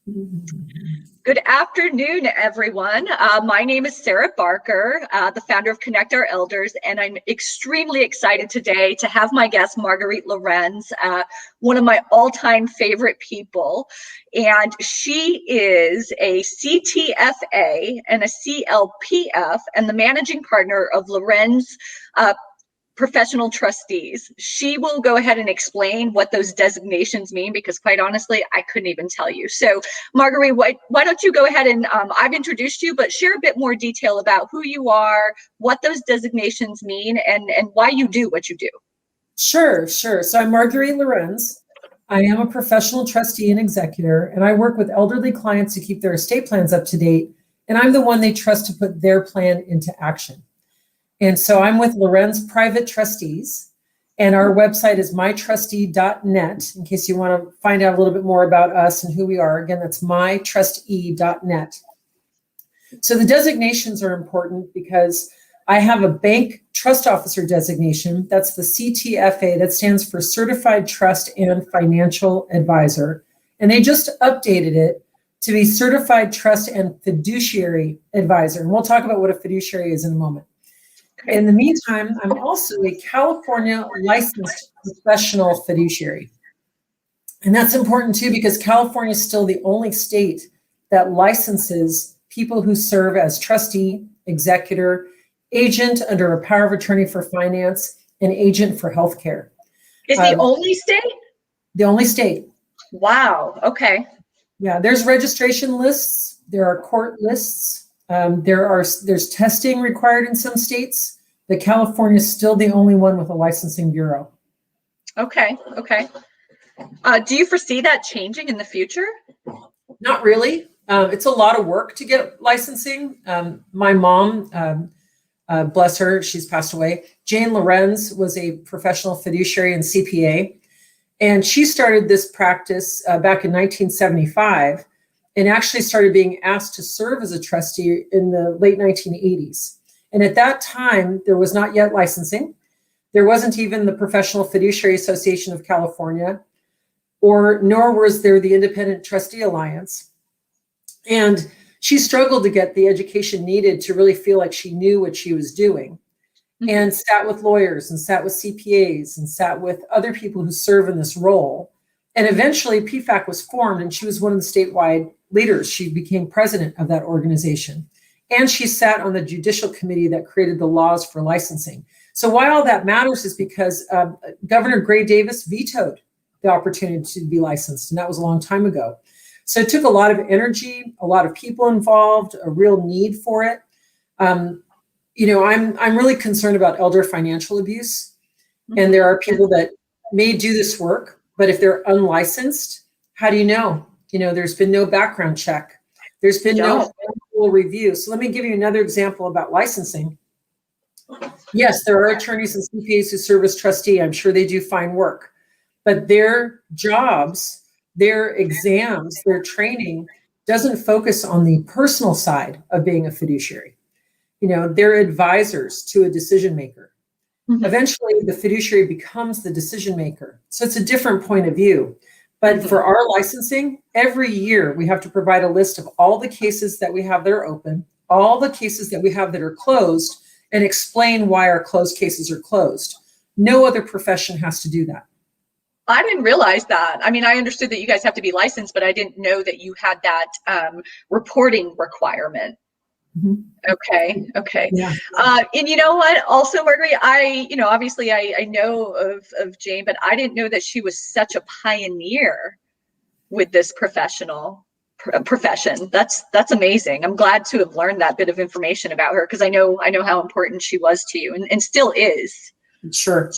Good afternoon, everyone. My name is Sarah Barker, the founder of Connect Our Elders, and I'm extremely excited today to have my guest, Marguerite Lorenz, one of my all-time favorite people. And she is a CTFA and a CLPF and the managing partner of Lorenz Professional Trustees. She will go ahead and explain what those designations mean, because quite honestly, I couldn't even tell you. So Marguerite, why don't you go ahead and I've introduced you, but share a bit more detail about who you are, what those designations mean, and why you do what you do. Sure. So I'm Marguerite Lorenz. I am a professional trustee and executor, and I work with elderly clients to keep their estate plans up to date, and I'm the one they trust to put their plan into action. And so I'm with Lorenz Private Trustees, and our website is mytrustee.net, in case you want to find out a little bit more about us and who we are. Again, that's mytrustee.net. So the designations are important because I have a bank trust officer designation. That's the CTFA. That stands for Certified Trust and Financial Advisor. And they just updated it to be Certified Trust and Fiduciary Advisor. And we'll talk about what a fiduciary is in a moment. In the meantime, I'm also a California licensed professional fiduciary. And that's important too, because California is still the only state that licenses people who serve as trustee, executor, agent under a power of attorney for finance, and agent for healthcare. Is the only state? The only state. Wow. Okay. Yeah, there's registration lists. There are court lists. There's testing required in some states, but California is still the only one with a licensing bureau. Okay. Do you foresee that changing in the future? Not really. It's a lot of work to get licensing. My mom, bless her, she's passed away. Jane Lorenz was a professional fiduciary and CPA, and she started this practice back in 1975. And actually started being asked to serve as a trustee in the late 1980s. And at that time, there was not yet licensing. There wasn't even the Professional Fiduciary Association of California, nor was there the Independent Trustee Alliance. And she struggled to get the education needed to really feel like she knew what she was doing, and sat with lawyers and sat with CPAs and sat with other people who serve in this role. And eventually PFAC was formed, and she was one of the statewide leaders. She became president of that organization. And she sat on the judicial committee that created the laws for licensing. So why all that matters is because Governor Gray Davis vetoed the opportunity to be licensed, and that was a long time ago. So it took a lot of energy, a lot of people involved, a real need for it. I'm really concerned about elder financial abuse. And there are people that may do this work, but if they're unlicensed, how do you know? There's been no background check. There's been no full review. So let me give you another example about licensing. Yes, there are attorneys and CPAs who serve as trustee. I'm sure they do fine work, but their jobs, their exams, their training doesn't focus on the personal side of being a fiduciary. They're advisors to a decision maker. Eventually, the fiduciary becomes the decision maker. So it's a different point of view. But for our licensing, every year we have to provide a list of all the cases that we have that are open, all the cases that we have that are closed, and explain why our closed cases are closed. No other profession has to do that. I didn't realize that. I mean, I understood that you guys have to be licensed, but I didn't know that you had that reporting requirement. Okay. Yeah. And you know what? Also, Marguerite, obviously I know of Jane, but I didn't know that she was such a pioneer with this profession. That's amazing. I'm glad to have learned that bit of information about her, because I know how important she was to you and still is. Sure.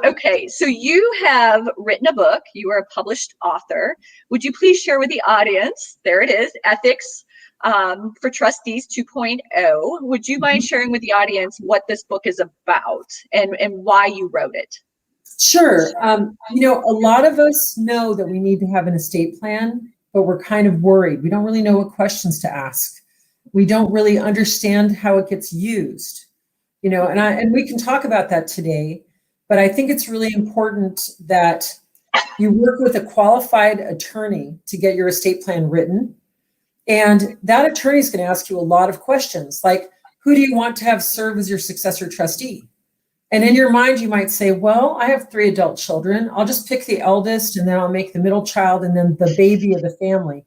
Okay, so you have written a book. You are a published author. Would you please share with the audience, there it is, Ethics for Trustees 2.0. Would you mind sharing with the audience what this book is about and why you wrote it? Sure. A lot of us know that we need to have an estate plan, but we're kind of worried. We don't really know what questions to ask. We don't really understand how it gets used, and we can talk about that today, but I think it's really important that You work with a qualified attorney to get your estate plan written. And that attorney is going to ask you a lot of questions, like, who do you want to have serve as your successor trustee? And in your mind, you might say, well, I have 3 adult children. I'll just pick the eldest, and then I'll make the middle child, and then the baby of the family.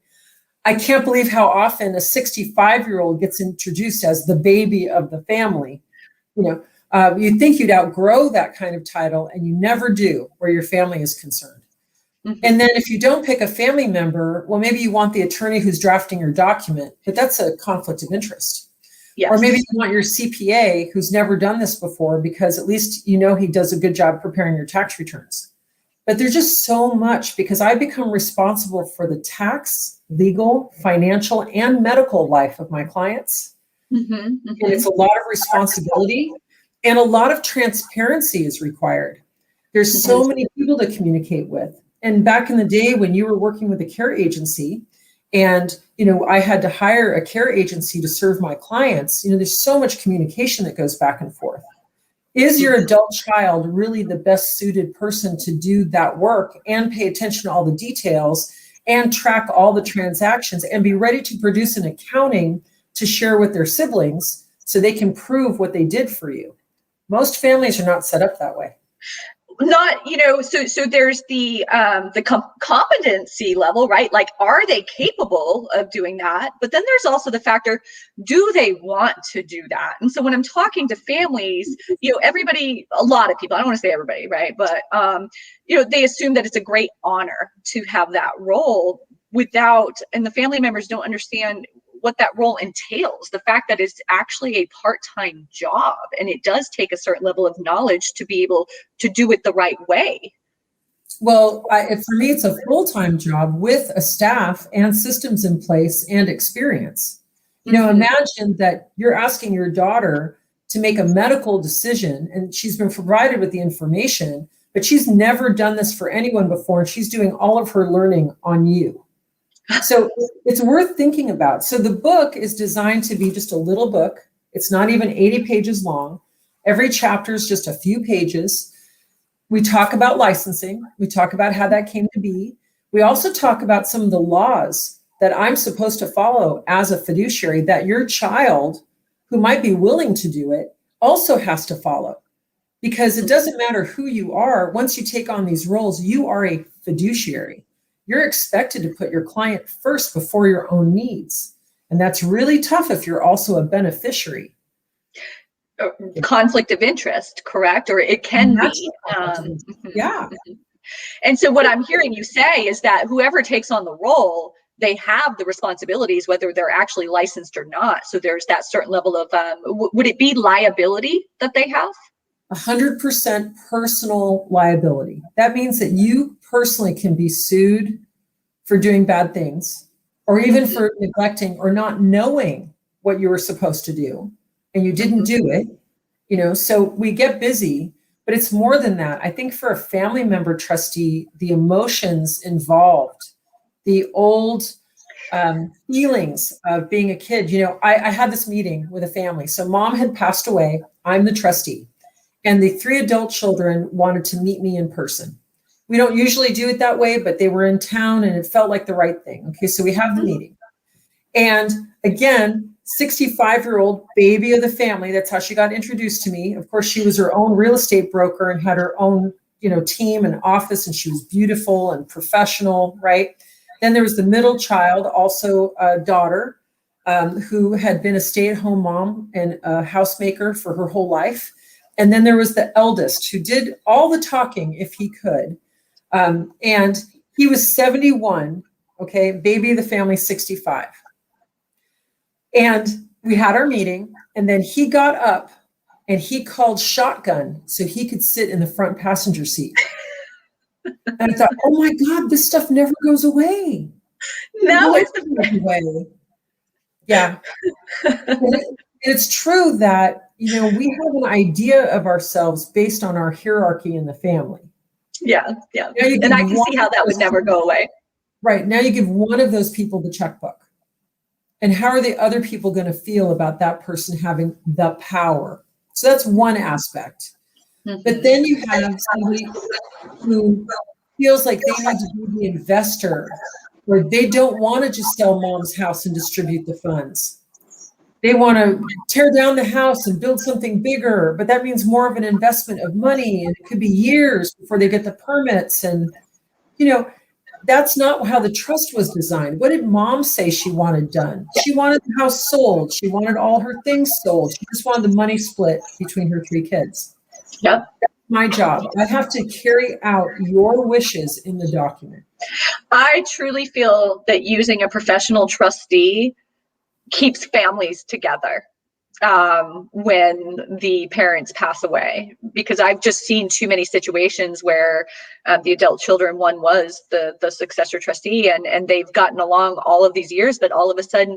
I can't believe how often a 65-year-old gets introduced as the baby of the family. You'd think you'd outgrow that kind of title, and you never do where your family is concerned. Mm-hmm. And then if you don't pick a family member, well, maybe you want the attorney who's drafting your document, but that's a conflict of interest. Yes. Or maybe you want your CPA who's never done this before, because at least he does a good job preparing your tax returns. But there's just so much, because I become responsible for the tax, legal, financial, and medical life of my clients. Mm-hmm, mm-hmm. And it's a lot of responsibility, and a lot of transparency is required. There's so many people to communicate with. And back in the day when you were working with a care agency, and I had to hire a care agency to serve my clients, there's so much communication that goes back and forth. Is your adult child really the best suited person to do that work and pay attention to all the details and track all the transactions and be ready to produce an accounting to share with their siblings so they can prove what they did for you? Most families are not set up that way. So there's the competency level, right? Like, are they capable of doing that? But then there's also the factor, do they want to do that? And so when I'm talking to families, everybody, a lot of people, I don't want to say everybody, right? But, they assume that it's a great honor to have that role and the family members don't understand what that role entails, the fact that it's actually a part-time job, and it does take a certain level of knowledge to be able to do it the right way. Well, for me, it's a full-time job with a staff and systems in place and experience. Imagine that you're asking your daughter to make a medical decision, and she's been provided with the information, but she's never done this for anyone before, and she's doing all of her learning on you. So it's worth thinking about. So the book is designed to be just a little book. It's not even 80 pages long. Every chapter is just a few pages. We talk about licensing. We talk about how that came to be. We also talk about some of the laws that I'm supposed to follow as a fiduciary that your child, who might be willing to do it, also has to follow. Because it doesn't matter who you are. Once you take on these roles, you are a fiduciary. You're expected to put your client first before your own needs. And that's really tough if you're also a beneficiary. Conflict of interest, correct? Or it can be. Yeah. And so what I'm hearing you say is that whoever takes on the role, they have the responsibilities, whether they're actually licensed or not. So there's that certain level of, would it be liability that they have? 100% personal liability. That means that you personally can be sued for doing bad things, or even for neglecting or not knowing what you were supposed to do, and you didn't do it. So we get busy, but it's more than that. I think for a family member trustee, the emotions involved, the old feelings of being a kid. I had this meeting with a family. So mom had passed away. I'm the trustee. And the 3 adult children wanted to meet me in person. We don't usually do it that way, but they were in town and it felt like the right thing. Okay, so we have the meeting. And again, 65-year-old baby of the family, that's how she got introduced to me. Of course, she was her own real estate broker and had her own, team and office, and she was beautiful and professional, right? Then there was the middle child, also a daughter, who had been a stay-at-home mom and a housemaker for her whole life. And then there was the eldest who did all the talking if he could. And he was 71, okay, baby of the family, 65. And we had our meeting, and then he got up and he called shotgun so he could sit in the front passenger seat. And I thought, oh my God, this stuff never goes away. No, it's away. Yeah. It's true that, we have an idea of ourselves based on our hierarchy in the family. Yeah. And I can see how that would never go away. Right. Now you give one of those people the checkbook. And how are the other people going to feel about that person having the power? So that's one aspect. But then you have somebody who feels like they need to be the investor, or they don't want to just sell mom's house and distribute the funds. They want to tear down the house and build something bigger, but that means more of an investment of money, and it could be years before they get the permits. And, that's not how the trust was designed. What did mom say she wanted done? She wanted the house sold. She wanted all her things sold. She just wanted the money split between her 3 kids. Yep. That's my job. I have to carry out your wishes in the document. I truly feel that using a professional trustee keeps families together when the parents pass away, because I've just seen too many situations where the adult children, one was the successor trustee, and they've gotten along all of these years, but all of a sudden,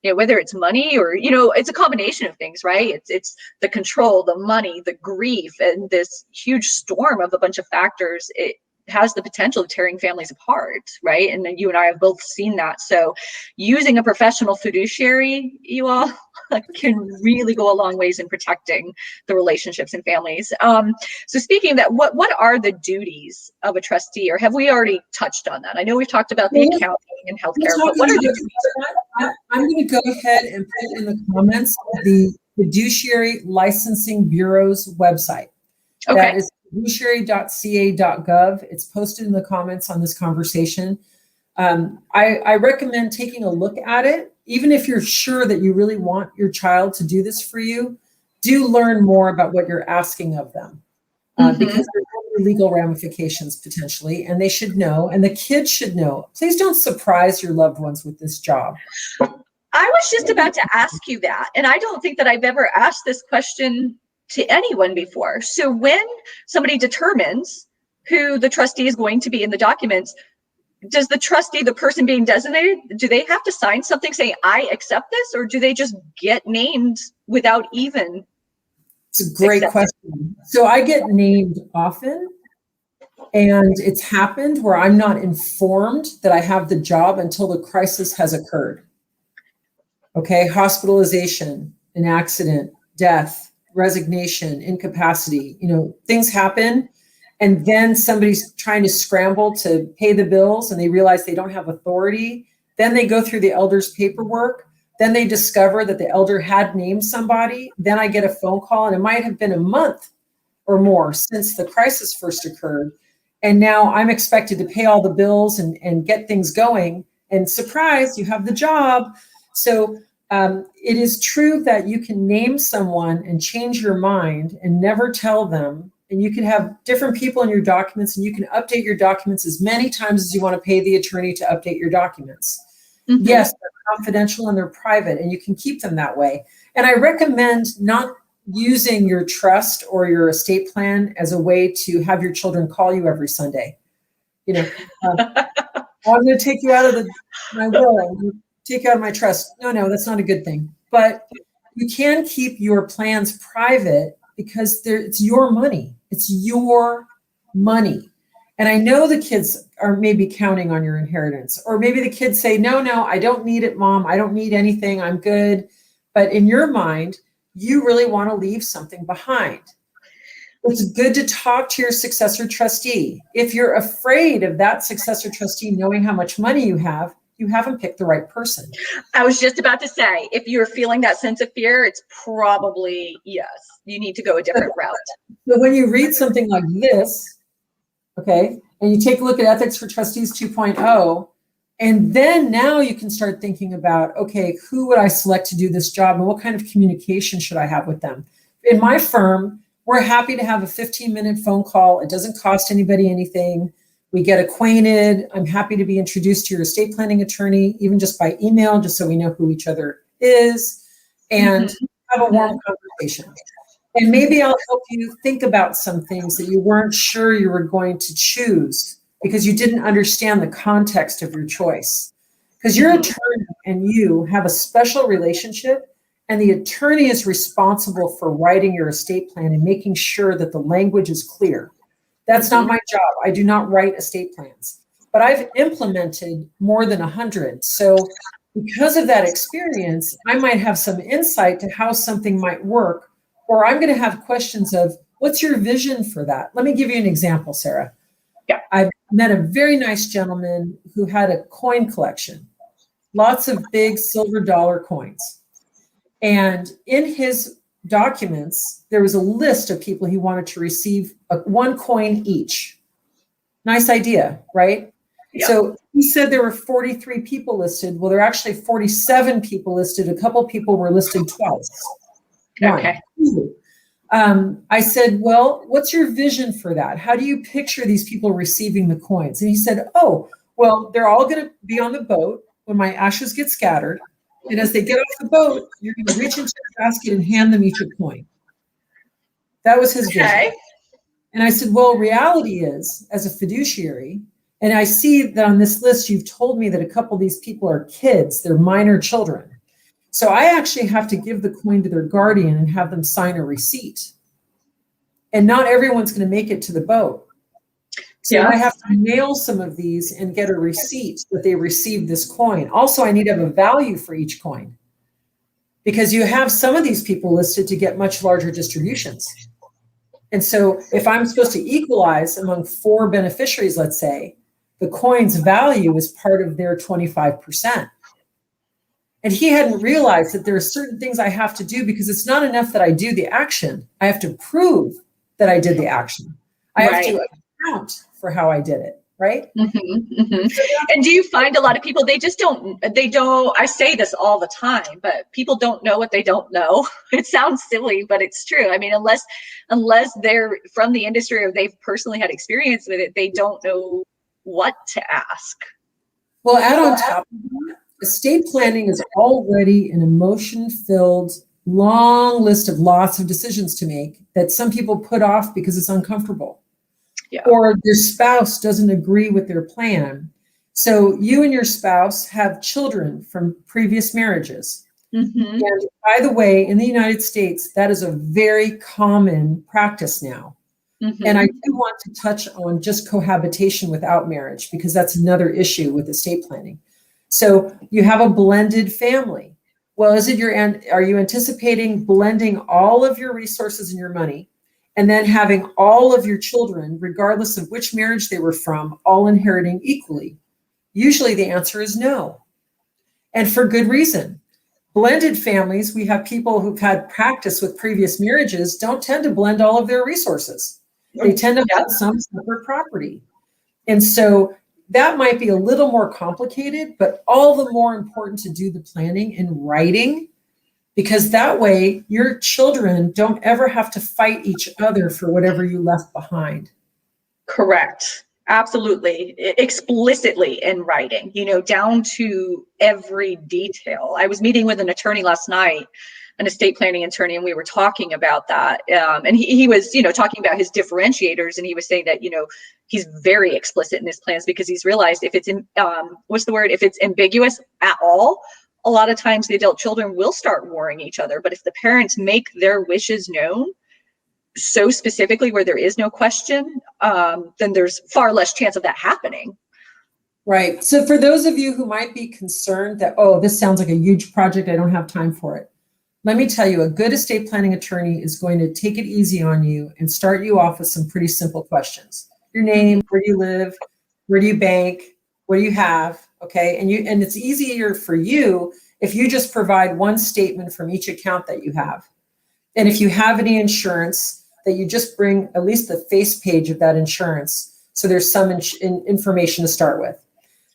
whether it's money or, it's a combination of things, right? It's the control, the money, the grief, and this huge storm of a bunch of factors. It has the potential of tearing families apart, right? And then you and I have both seen that. So using a professional fiduciary, you all, can really go a long ways in protecting the relationships in families. So speaking of that, what are the duties of a trustee, or have we already touched on that? I know we've talked about the accounting and healthcare, but what are the duties? I'm going to go ahead and put in the comments the Fiduciary Licensing Bureau's website. Okay. That is fiduciary.ca.gov. It's posted in the comments on this conversation. I recommend taking a look at it. Even if you're sure that you really want your child to do this for you, do learn more about what you're asking of them, because there's legal ramifications potentially, and they should know, and the kids should know. Please don't surprise your loved ones with this job. I was just about to ask you that, and I don't think that I've ever asked this question to anyone before. So when somebody determines who the trustee is going to be in the documents, does the trustee, the person being designated, do they have to sign something saying, I accept this, or do they just get named without even? It's a great question. So I get named often, and it's happened where I'm not informed that I have the job until the crisis has occurred. Okay, hospitalization, an accident, death, resignation, incapacity, things happen. And then somebody's trying to scramble to pay the bills and they realize they don't have authority. Then they go through the elder's paperwork. Then they discover that the elder had named somebody. Then I get a phone call, and it might have been a month or more since the crisis first occurred. And now I'm expected to pay all the bills and get things going. And surprise, you have the job. So it is true that you can name someone and change your mind and never tell them. And you can have different people in your documents, and you can update your documents as many times as you want to pay the attorney to update your documents. Mm-hmm. Yes, they're confidential and they're private, and you can keep them that way. And I recommend not using your trust or your estate plan as a way to have your children call you every Sunday. I'm going to take you out of my will, take you out of my trust. No, that's not a good thing. But you can keep your plans private because it's your money. It's your money. And I know the kids are maybe counting on your inheritance, or maybe the kids say, no, I don't need it, Mom. I don't need anything. I'm good. But in your mind, you really want to leave something behind. It's good to talk to your successor trustee. If you're afraid of that successor trustee knowing how much money you haven't picked the right person. I was just about to say, if you're feeling that sense of fear, it's probably, yes, you need to go a different route. So when you read something like this, okay, and you take a look at Ethics for Trustees 2.0, and then now you can start thinking about, okay, who would I select to do this job, and what kind of communication should I have with them? In my firm, we're happy to have a 15-minute phone call. It doesn't cost anybody anything. We get acquainted. I'm happy to be introduced to your estate planning attorney, even just by email, just so we know who each other is, and have a warm conversation. And maybe I'll help you think about some things that you weren't sure you were going to choose because you didn't understand the context of your choice. Because your attorney and you have a special relationship, and the attorney is responsible for writing your estate plan and making sure that the language is clear. That's not my job. I do not write estate plans, but I've implemented more than 100. So because of that experience, I might have some insight to how something might work, or I'm going to have questions of, what's your vision for that? Let me give you an example, Sarah. Yeah. I met a very nice gentleman who had a coin collection, lots of big silver dollar coins. And in his documents, there was a list of people he wanted to receive one coin each. Nice idea, right? Yeah. So he said there were 43 people listed. Well, there are actually 47 people listed. A couple people were listed twice. Okay. I said, well, what's your vision for that? How do you picture these people receiving the coins? And he said, oh, well, they're all going to be on the boat when my ashes get scattered. And as they get off the boat, you're going to reach into the basket and hand them each a coin. That was his vision. And I said, well, reality is, as a fiduciary, and I see that on this list, you've told me that a couple of these people are kids, they're minor children. So I actually have to give the coin to their guardian and have them sign a receipt. And not everyone's going to make it to the boat. So I have to mail some of these and get a receipt that they received this coin. Also, I need to have a value for each coin, because you have some of these people listed to get much larger distributions. And so if I'm supposed to equalize among 4 beneficiaries, let's say, the coin's value is part of their 25%. And he hadn't realized that there are certain things I have to do, because it's not enough that I do the action. I have to prove that I did the action. I have to account for how I did it, right? Mm-hmm, mm-hmm. And do you find a lot of people, they don't, I say this all the time, but people don't know what they don't know. It sounds silly, but it's true. I mean, unless they're from the industry or they've personally had experience with it, they don't know what to ask. Well, add on top of that, estate planning is already an emotion-filled, long list of lots of decisions to make that some people put off because it's uncomfortable. Yeah. Or their spouse doesn't agree with their plan. So you and your spouse have children from previous marriages. Mm-hmm. And by the way, in the United States, that is a very common practice now. Mm-hmm. And I do want to touch on just cohabitation without marriage, because that's another issue with estate planning. So you have a blended family. Well, are you anticipating blending all of your resources and your money, and then having all of your children, regardless of which marriage they were from, all inheriting equally? Usually the answer is no. And for good reason. Blended families, we have people who've had practice with previous marriages, don't tend to blend all of their resources. They tend to have some separate property. And so that might be a little more complicated, but all the more important to do the planning in writing, because that way your children don't ever have to fight each other for whatever you left behind. Correct. Absolutely. Explicitly in writing, down to every detail. I was meeting with an attorney last night, an estate planning attorney, and we were talking about that. And he was, talking about his differentiators, and he was saying that, he's very explicit in his plans, because he's realized if it's if it's ambiguous at all, a lot of times the adult children will start warring each other. But if the parents make their wishes known so specifically where there is no question, then there's far less chance of that happening. Right. So for those of you who might be concerned that, oh, this sounds like a huge project, I don't have time for it. Let me tell you, a good estate planning attorney is going to take it easy on you and start you off with some pretty simple questions. Your name, where do you live, where do you bank, what do you have, okay? And it's easier for you if you just provide one statement from each account that you have. And if you have any insurance, that you just bring at least the face page of that insurance, so there's some information to start with.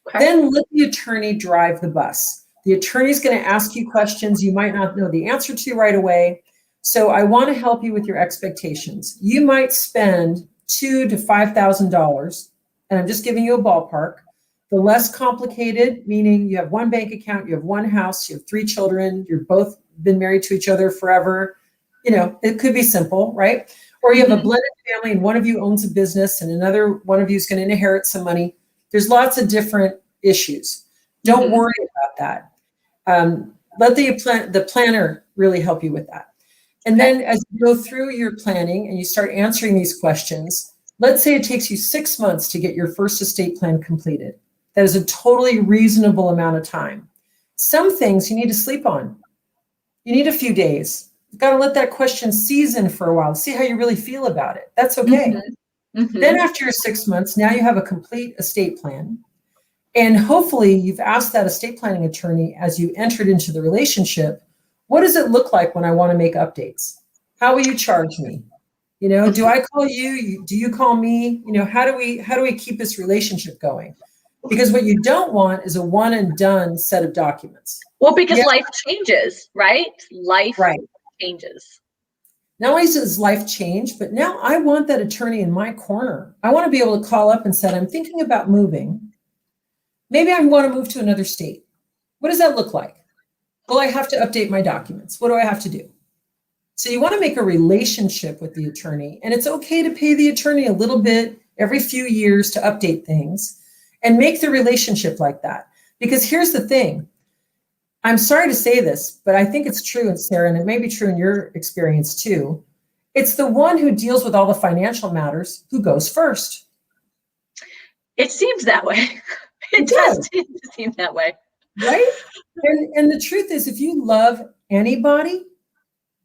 Okay. Then let the attorney drive the bus. The attorney's going to ask you questions you might not know the answer to right away. So I want to help you with your expectations. You might spend $2,000 to $5,000, and I'm just giving you a ballpark. The less complicated, meaning you have one bank account, you have one house, you have 3 children, you've both been married to each other forever. It could be simple, right? Or you have a blended family and one of you owns a business and another one of you is going to inherit some money. There's lots of different issues. Don't worry about that. Let the planner really help you with that. And then as you go through your planning and you start answering these questions, let's say it takes you 6 months to get your first estate plan completed. That is a totally reasonable amount of time. Some things you need to sleep on. You need a few days. You've got to let that question season for a while, see how you really feel about it. That's okay. Then after your 6 months, now you have a complete estate plan. And hopefully you've asked that estate planning attorney as you entered into the relationship, what does it look like when I want to make updates? How will you charge me? You know, do I call you? Do you call me? You know, how do we keep this relationship going? Because what you don't want is a one and done set of documents. Well, because life changes, right? Life changes. Not only does life change, but now I want that attorney in my corner. I want to be able to call up and say, I'm thinking about moving. Maybe I want to move to another state. What does that look like? Well, I have to update my documents. What do I have to do? So you want to make a relationship with the attorney, and it's okay to pay the attorney a little bit every few years to update things and make the relationship like that. Because here's the thing. I'm sorry to say this, but I think it's true, and Sarah, and it may be true in your experience too. It's the one who deals with all the financial matters who goes first. It seems that way. It does seem that way. Right? And the truth is, if you love anybody,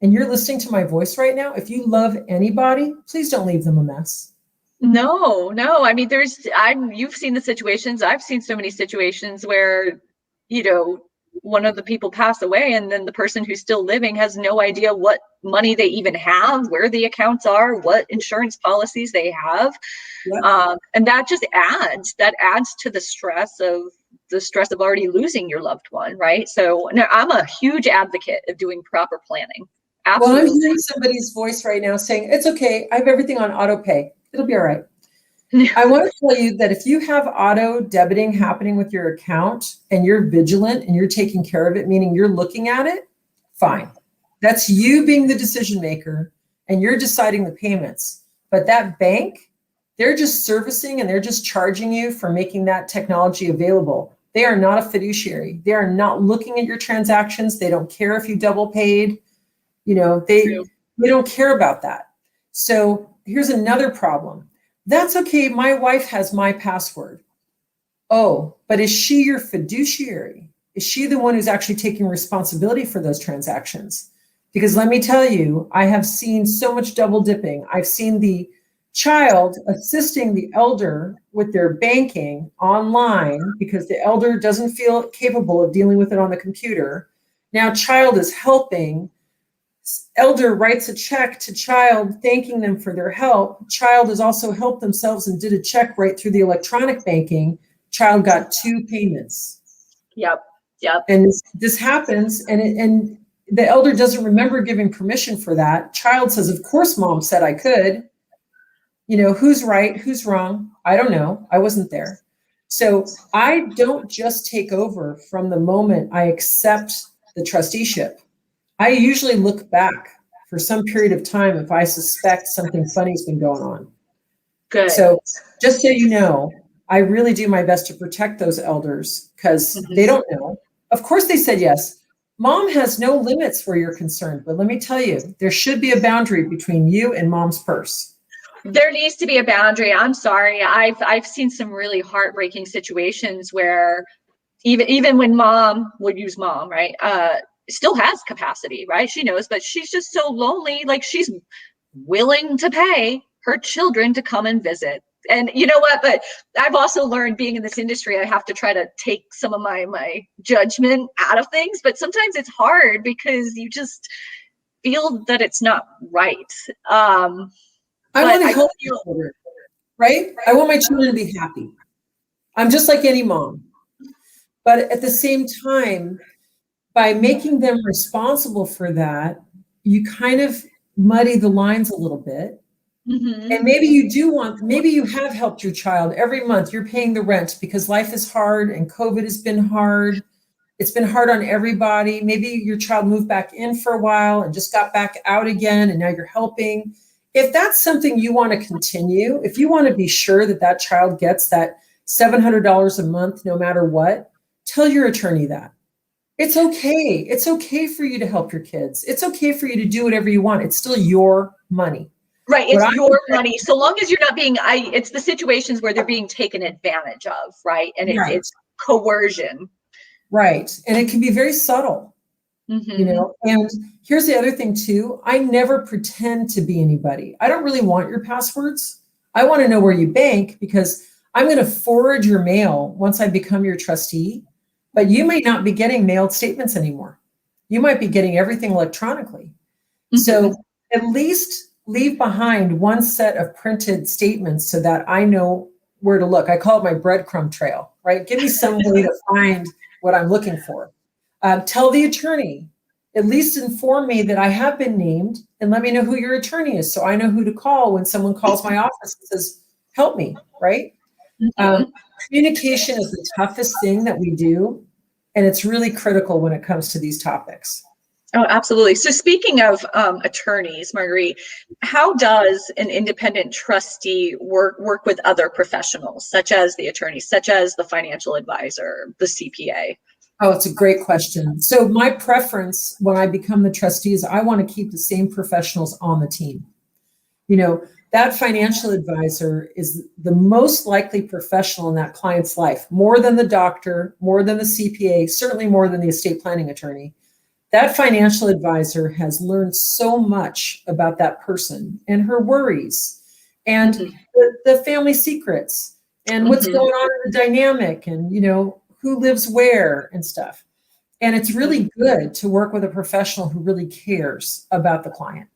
and you're listening to my voice right now, if you love anybody, please don't leave them a mess. No. I mean, you've seen the situations. I've seen so many situations where, you know, one of the people passed away, and then the person who's still living has no idea what money they even have, where the accounts are, what insurance policies they have. Yep. And that just adds to the stress of already losing your loved one, right? So no, I'm a huge advocate of doing proper planning. Absolutely. Well, I'm hearing somebody's voice right now saying, it's okay, I have everything on auto pay. It'll be all right. I want to tell you that if you have auto debiting happening with your account and you're vigilant and you're taking care of it, meaning you're looking at it, fine. That's you being the decision maker and you're deciding the payments. But that bank, they're just servicing and they're just charging you for making that technology available. They are not a fiduciary. They are not looking at your transactions. They don't care if you double paid. You know, they don't care about that. So here's another problem. That's okay. My wife has my password. Oh, but is she your fiduciary? Is she the one who's actually taking responsibility for those transactions? Because let me tell you, I have seen so much double dipping. I've seen the child assisting the elder with their banking online because the elder doesn't feel capable of dealing with it on the computer. Now child is helping. Elder writes a check to child thanking them for their help. Child has also helped themselves and did a check right through the electronic banking. Child got 2 payments. Yep. And this happens, and the elder doesn't remember giving permission for that. Child says, of course, mom said I could. You know, who's right, who's wrong? I don't know. I wasn't there. So I don't just take over from the moment I accept the trusteeship. I usually look back for some period of time if I suspect something funny's been going on. Good. So just so you know, I really do my best to protect those elders because they don't know. Of course they said yes. Mom has no limits where you're concerned, but let me tell you, there should be a boundary between you and mom's purse. There needs to be a boundary. I'm sorry. I've seen some really heartbreaking situations where even when mom would use mom, right? Still has capacity, right? She knows, but she's just so lonely. Like she's willing to pay her children to come and visit. And you know what? But I've also learned being in this industry, I have to try to take some of my judgment out of things. But sometimes it's hard because you just feel that it's not right. I want to help your children, right? I want my children to be happy. I'm just like any mom. But at the same time, by making them responsible for that, you kind of muddy the lines a little bit. And maybe you have helped your child every month. You're paying the rent because life is hard and COVID has been hard. It's been hard on everybody. Maybe your child moved back in for a while and just got back out again, and now you're helping. If that's something you want to continue, if you want to be sure that that child gets that $700 a month, no matter what, tell your attorney that. It's okay. It's okay for you to help your kids. It's okay for you to do whatever you want. It's still your money. Right. It's your money. So long as you're not being, it's the situations where they're being taken advantage of, right? And it's coercion. Right. And it can be very subtle, you know, and here's the other thing too. I never pretend to be anybody. I don't really want your passwords. I want to know where you bank because I'm going to forward your mail once I become your trustee, but you may not be getting mailed statements anymore. You might be getting everything electronically. So at least leave behind one set of printed statements so that I know where to look. I call it my breadcrumb trail, right? Give me some way to find what I'm looking for. Tell the attorney, at least inform me that I have been named and let me know who your attorney is so I know who to call when someone calls my office and says, help me, right? Communication is the toughest thing that we do, and it's really critical when it comes to these topics. Oh, absolutely. So speaking of attorneys, Marguerite, how does an independent trustee work with other professionals, such as the attorney, such as the financial advisor, the CPA? Oh, it's a great question. So my preference when I become the trustee is I want to keep the same professionals on the team. You know, that financial advisor is the most likely professional in that client's life, more than the doctor, more than the CPA, certainly more than the estate planning attorney. That financial advisor has learned so much about that person and her worries and the family secrets and what's going on in the dynamic and, you know, who lives where and stuff. And it's really good to work with a professional who really cares about the client.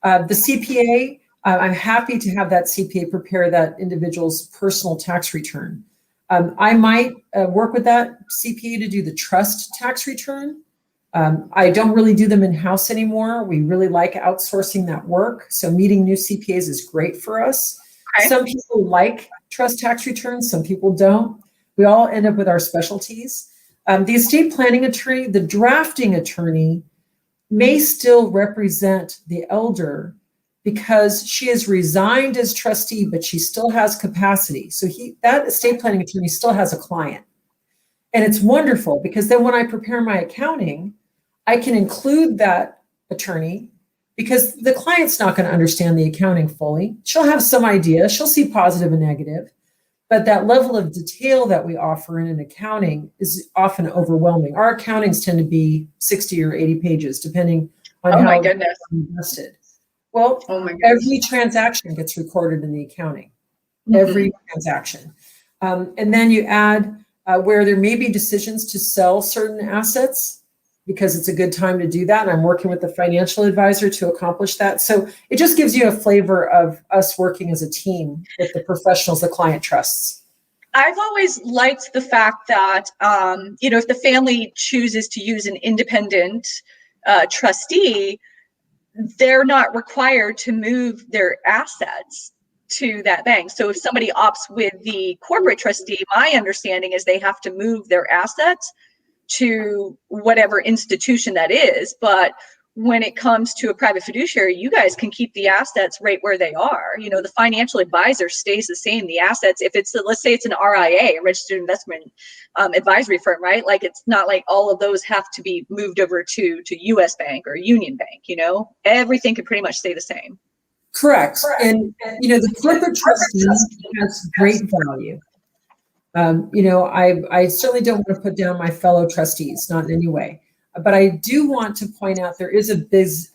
The CPA, I'm happy to have that CPA prepare that individual's personal tax return. I might work with that CPA to do the trust tax return. I don't really do them in-house anymore. We really like outsourcing that work. So meeting new CPAs is great for us. Okay. Some people like trust tax returns, some people don't. We all end up with our specialties. The estate planning attorney, the drafting attorney may still represent the elder because she is resigned as trustee, but she still has capacity. So that estate planning attorney still has a client. And it's wonderful because then when I prepare my accounting, I can include that attorney because the client's not going to understand the accounting fully. She'll have some idea. She'll see positive and negative. But that level of detail that we offer in an accounting is often overwhelming. Our accountings tend to be 60 or 80 pages, depending on how it's invested. Well, every transaction gets recorded in the accounting, every transaction. And then you add where there may be decisions to sell certain assets because it's a good time to do that. And I'm working with the financial advisor to accomplish that. So it just gives you a flavor of us working as a team with the professionals the client trusts. I've always liked the fact that, you know, if the family chooses to use an independent trustee, they're not required to move their assets to that bank. So if somebody opts with the corporate trustee, my understanding is they have to move their assets to whatever institution that is. But when it comes to a private fiduciary, you guys can keep the assets right where they are. You know, the financial advisor stays the same. The assets, if it's, let's say it's an RIA, a registered investment advisory firm, right? Like it's not like all of those have to be moved over to US Bank or Union Bank, you know, everything could pretty much stay the same. Correct. And you know, the corporate trustee has great value. You know, I certainly don't want to put down my fellow trustees, not in any way. But I do want to point out there is a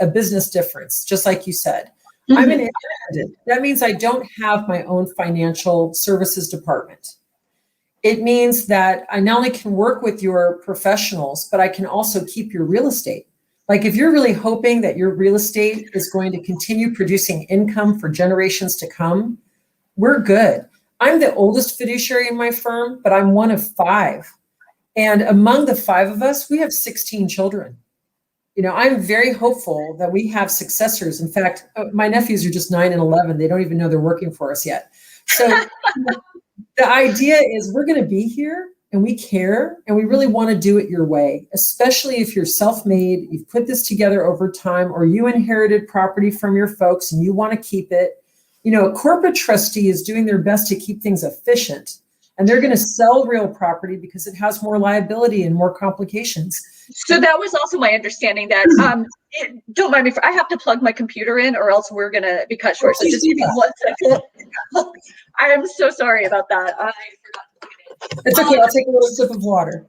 business difference, just like you said. I'm an independent. That means I don't have my own financial services department. It means that I not only can work with your professionals, but I can also keep your real estate. Like if you're really hoping that your real estate is going to continue producing income for generations to come, we're good. I'm the oldest fiduciary in my firm, but I'm one of 5. And among the 5 of us, we have 16 children. You know, I'm very hopeful that we have successors. In fact, my nephews are just 9 and 11. They don't even know they're working for us yet. So the idea is we're going to be here and we care and we really want to do it your way, especially if you're self-made, you've put this together over time, or you inherited property from your folks and you want to keep it. You know, a corporate trustee is doing their best to keep things efficient. And they're going to sell real property because it has more liability and more complications. So that was also my understanding that, don't mind me, I have to plug my computer in or else we're going to be cut short. So just give me 1 second. I am so sorry about that. I forgot to plug it in. It's okay. I'll take a little sip of water.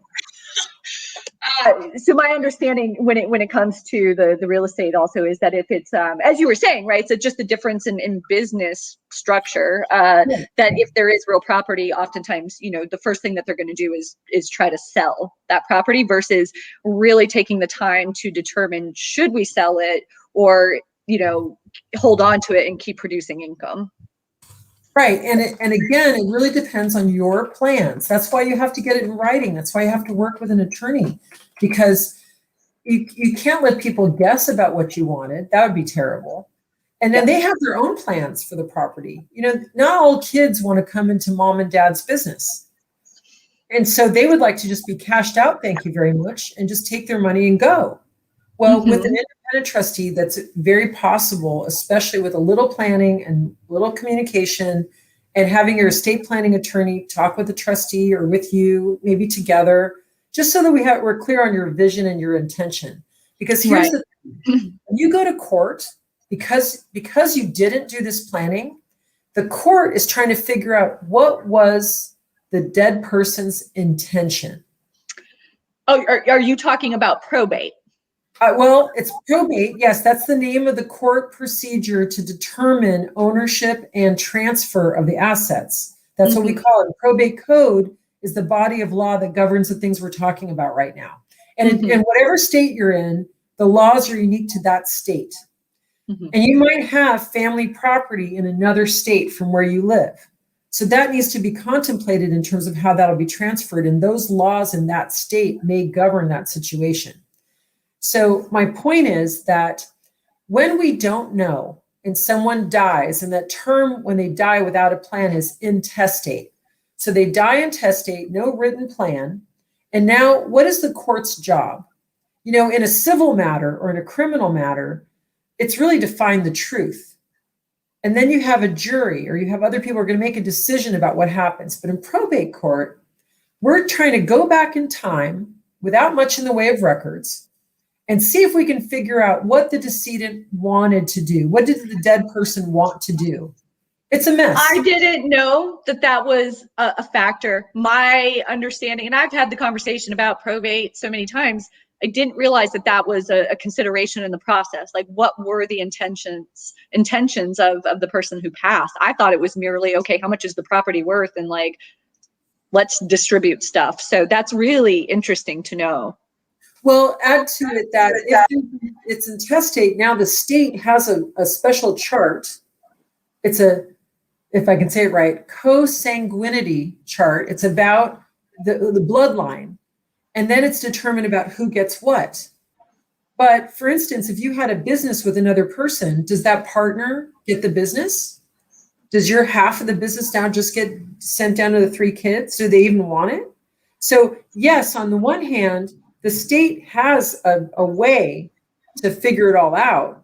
So my understanding when it comes to the real estate also is that if it's as you were saying, right, so just the difference in business structure, that if there is real property, oftentimes, the first thing that they're going to do is try to sell that property versus really taking the time to determine, should we sell it or hold on to it and keep producing income. Right. And again, it really depends on your plans. That's why you have to get it in writing. That's why you have to work with an attorney, because you can't let people guess about what you wanted. That would be terrible. And then they have their own plans for the property. Not all kids want to come into mom and dad's business. And so they would like to just be cashed out, thank you very much, and just take their money and go. Well, with an independent trustee, that's very possible, especially with a little planning and little communication, and having your estate planning attorney talk with the trustee or with you, maybe together, just so that we're clear on your vision and your intention. Because here's the thing. When you go to court, because you didn't do this planning, the court is trying to figure out what was the dead person's intention. Oh, are you talking about probate? Well, it's probate. Yes, that's the name of the court procedure to determine ownership and transfer of the assets. That's what we call it. Probate code is the body of law that governs the things we're talking about right now. And in whatever state you're in, the laws are unique to that state. And you might have family property in another state from where you live. So that needs to be contemplated in terms of how that'll be transferred. And those laws in that state may govern that situation. So my point is that when we don't know and someone dies, and that term when they die without a plan is intestate. So they die intestate, no written plan. And now what is the court's job? In a civil matter or in a criminal matter, it's really to find the truth. And then you have a jury or you have other people who are going to make a decision about what happens. But in probate court, we're trying to go back in time without much in the way of records and see if we can figure out what the decedent wanted to do. What did the dead person want to do? It's a mess. I didn't know that was a factor. My understanding, and I've had the conversation about probate so many times, I didn't realize that was a consideration in the process. Like, what were the intentions of the person who passed? I thought it was merely, okay, how much is the property worth? And let's distribute stuff. So that's really interesting to know. Well, add to it that if it's intestate, now the state has a special chart. It's if I can say it right, consanguinity chart. It's about the bloodline. And then it's determined about who gets what. But for instance, if you had a business with another person, does that partner get the business? Does your half of the business now just get sent down to the 3 kids? Do they even want it? So yes, on the one hand, the state has a way to figure it all out,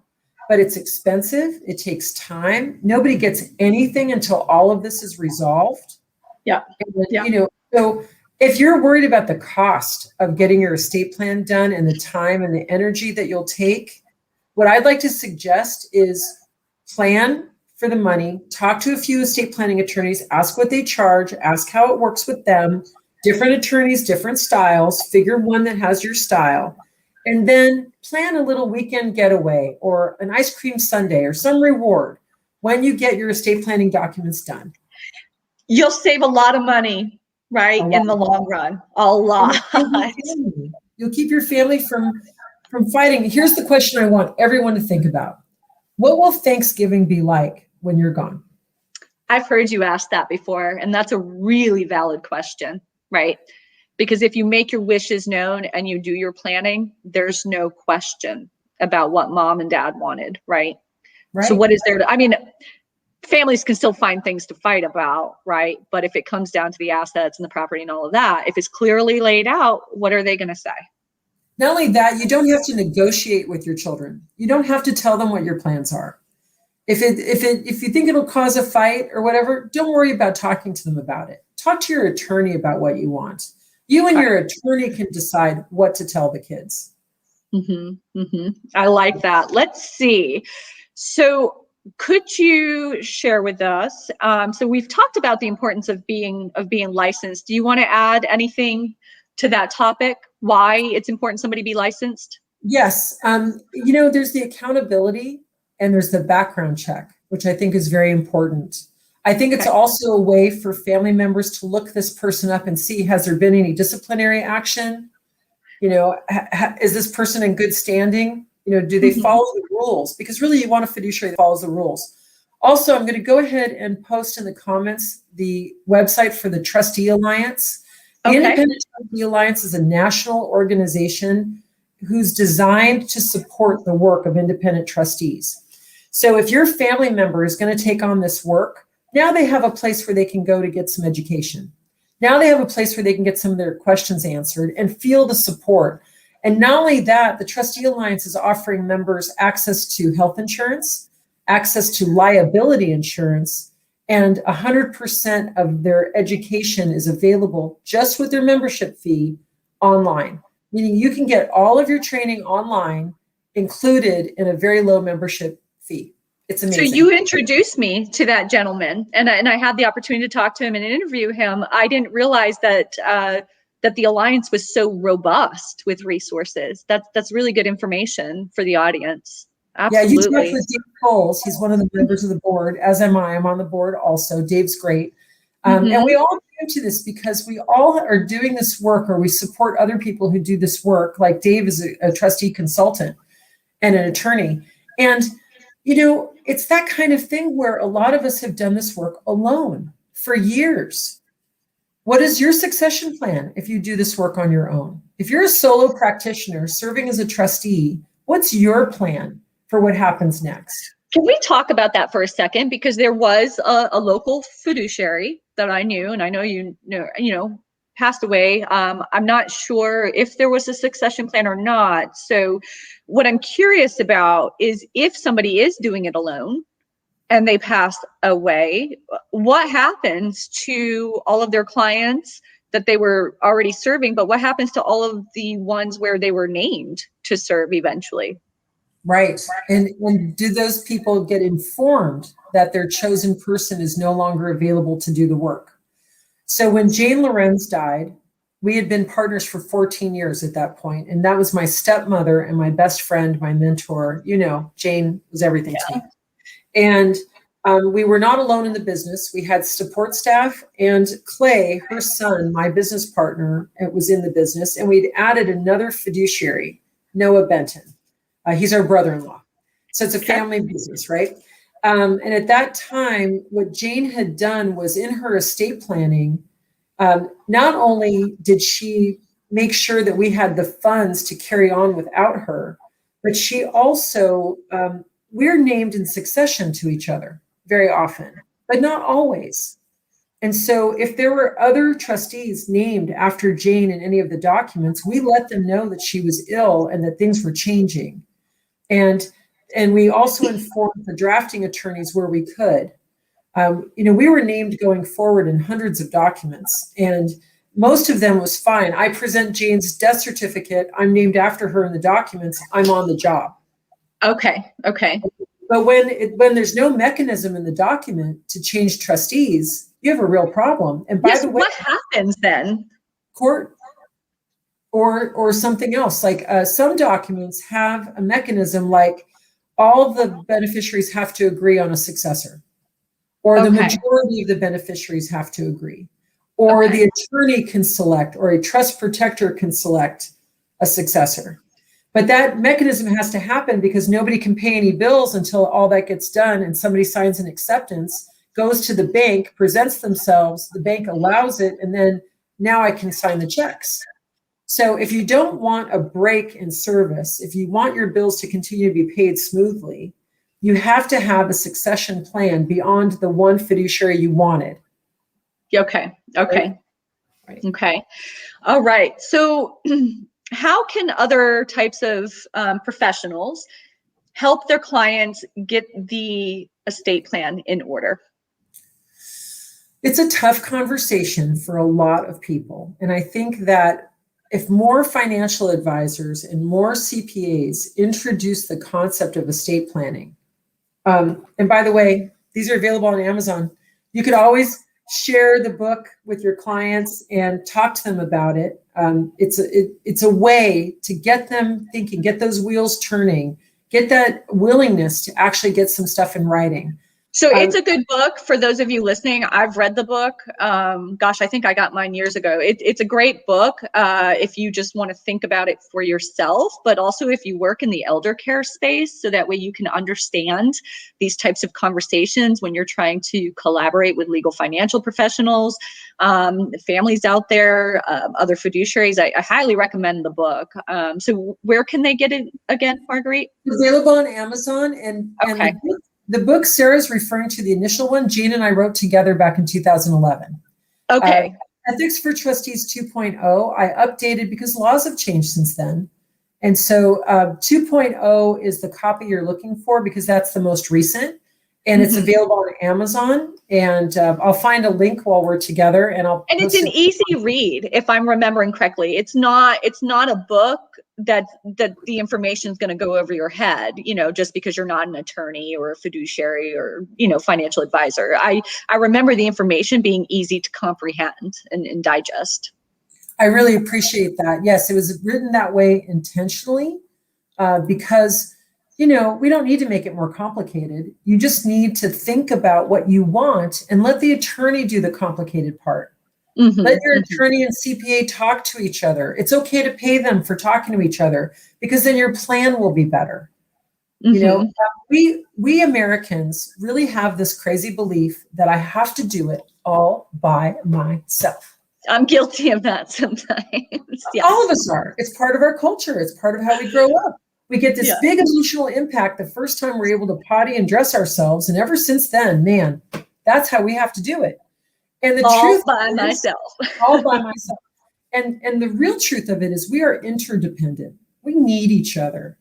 but it's expensive. It takes time. Nobody gets anything until all of this is resolved. Yeah. And, so if you're worried about the cost of getting your estate plan done and the time and the energy that you'll take, what I'd like to suggest is plan for the money, talk to a few estate planning attorneys, ask what they charge, ask how it works with them. Different attorneys, different styles, figure one that has your style, and then plan a little weekend getaway or an ice cream sundae or some reward when you get your estate planning documents done. You'll save a lot of money, right? In the long run, a lot. You'll keep your family from fighting. Here's the question I want everyone to think about. What will Thanksgiving be like when you're gone? I've heard you ask that before, and that's a really valid question. Right? Because if you make your wishes known and you do your planning, there's no question about what mom and dad wanted, right? So what is there families can still find things to fight about, right? But if it comes down to the assets and the property and all of that, if it's clearly laid out, what are they going to say? Not only that, you don't have to negotiate with your children. You don't have to tell them what your plans are. If you think it'll cause a fight or whatever, don't worry about talking to them about it. Talk to your attorney about what you want. You and your attorney can decide what to tell the kids. I like that. Let's see. So could you share with us? So we've talked about the importance of being licensed. Do you want to add anything to that topic, why it's important somebody be licensed? Yes. There's the accountability and there's the background check, which I think is very important. I think it's also a way for family members to look this person up and see, has there been any disciplinary action? Is this person in good standing? Do they follow the rules? Because really you want a fiduciary that follows the rules. Also, I'm going to go ahead and post in the comments the website for the Trustee Alliance. The Independent Trustee Alliance is a national organization who's designed to support the work of independent trustees. So if your family member is going to take on this work, now they have a place where they can go to get some education. Now they have a place where they can get some of their questions answered and feel the support. And not only that, the Trustee Alliance is offering members access to health insurance, access to liability insurance, and 100% of their education is available just with their membership fee online. Meaning you can get all of your training online included in a very low membership fee. It's amazing. So you introduced me to that gentleman, and I had the opportunity to talk to him and interview him. I didn't realize that that the Alliance was so robust with resources. That's really good information for the audience. Absolutely. Yeah, you talked with Dave Coles. He's one of the members of the board, as am I. I'm on the board also. Dave's great. And we all came to this because we all are doing this work, or we support other people who do this work. Like Dave is a trustee consultant and an attorney. And, it's that kind of thing where a lot of us have done this work alone for years. What is your succession plan if you do this work on your own? If you're a solo practitioner serving as a trustee, what's your plan for what happens next? Can we talk about that for a second? Because there was a local fiduciary that I knew, and I know you know, passed away. I'm not sure if there was a succession plan or not. So what I'm curious about is if somebody is doing it alone and they pass away, what happens to all of their clients that they were already serving, but what happens to all of the ones where they were named to serve eventually? Right. And do those people get informed that their chosen person is no longer available to do the work? So when Jane Lorenz died, we had been partners for 14 years at that point. And that was my stepmother and my best friend, my mentor. Jane was everything to me. And we were not alone in the business. We had support staff, and Clay, her son, my business partner, was in the business. And we'd added another fiduciary, Noah Benton. He's our brother-in-law. So it's a family business, right? And at that time, what Jane had done was in her estate planning, not only did she make sure that we had the funds to carry on without her, but she also, we're named in succession to each other very often, but not always. And so if there were other trustees named after Jane in any of the documents, we let them know that she was ill and that things were changing. And we also informed the drafting attorneys where we could. We were named going forward in hundreds of documents, and most of them was fine. I present Jane's death certificate. I'm named after her in the documents. I'm on the job. Okay. But when there's no mechanism in the document to change trustees, you have a real problem. And by the way, what happens then? Court or something else. Like some documents have a mechanism like all the beneficiaries have to agree on a successor, or the majority of the beneficiaries have to agree, or the attorney can select, or a trust protector can select a successor. But that mechanism has to happen because nobody can pay any bills until all that gets done and somebody signs an acceptance, goes to the bank, presents themselves, the bank allows it, and then now I can sign the checks. So if you don't want a break in service, if you want your bills to continue to be paid smoothly, you have to have a succession plan beyond the one fiduciary you wanted. Okay. Right. Okay. All right. So how can other types of professionals help their clients get the estate plan in order? It's a tough conversation for a lot of people. And I think that if more financial advisors and more CPAs introduce the concept of estate planning, and by the way, these are available on Amazon. You could always share the book with your clients and talk to them about it. It's a way to get them thinking, get those wheels turning, get that willingness to actually get some stuff in writing. So it's a good book for those of you listening. I've read the book. Gosh, I think I got mine years ago. It's a great book if you just want to think about it for yourself, but also if you work in the elder care space, so that way you can understand these types of conversations when you're trying to collaborate with legal financial professionals, families out there, other fiduciaries. I highly recommend the book. So where can they get it again, Marguerite? It's available on Amazon, and the book Sarah's referring to, the initial one, Jane and I wrote together back in 2011. Okay. Ethics for Trustees 2.0, I updated because laws have changed since then. And so 2.0 is the copy you're looking for because that's the most recent. And it's available on Amazon. And I'll find a link while we're together, and I'll. And it's an easy read, if I'm remembering correctly. It's not a book that the information is going to go over your head, just because you're not an attorney or a fiduciary or, financial advisor. I remember the information being easy to comprehend and digest. I really appreciate that. Yes, it was written that way intentionally because, we don't need to make it more complicated. You just need to think about what you want and let the attorney do the complicated part. Let your attorney and CPA talk to each other. It's okay to pay them for talking to each other because then your plan will be better. We Americans really have this crazy belief that I have to do it all by myself. I'm guilty of that sometimes. Yes. All of us are. It's part of our culture. It's part of how we grow up. We get this big emotional impact the first time we're able to potty and dress ourselves. And ever since then, man, that's how we have to do it. And the truth all by myself. And the real truth of it is we are interdependent. We need each other.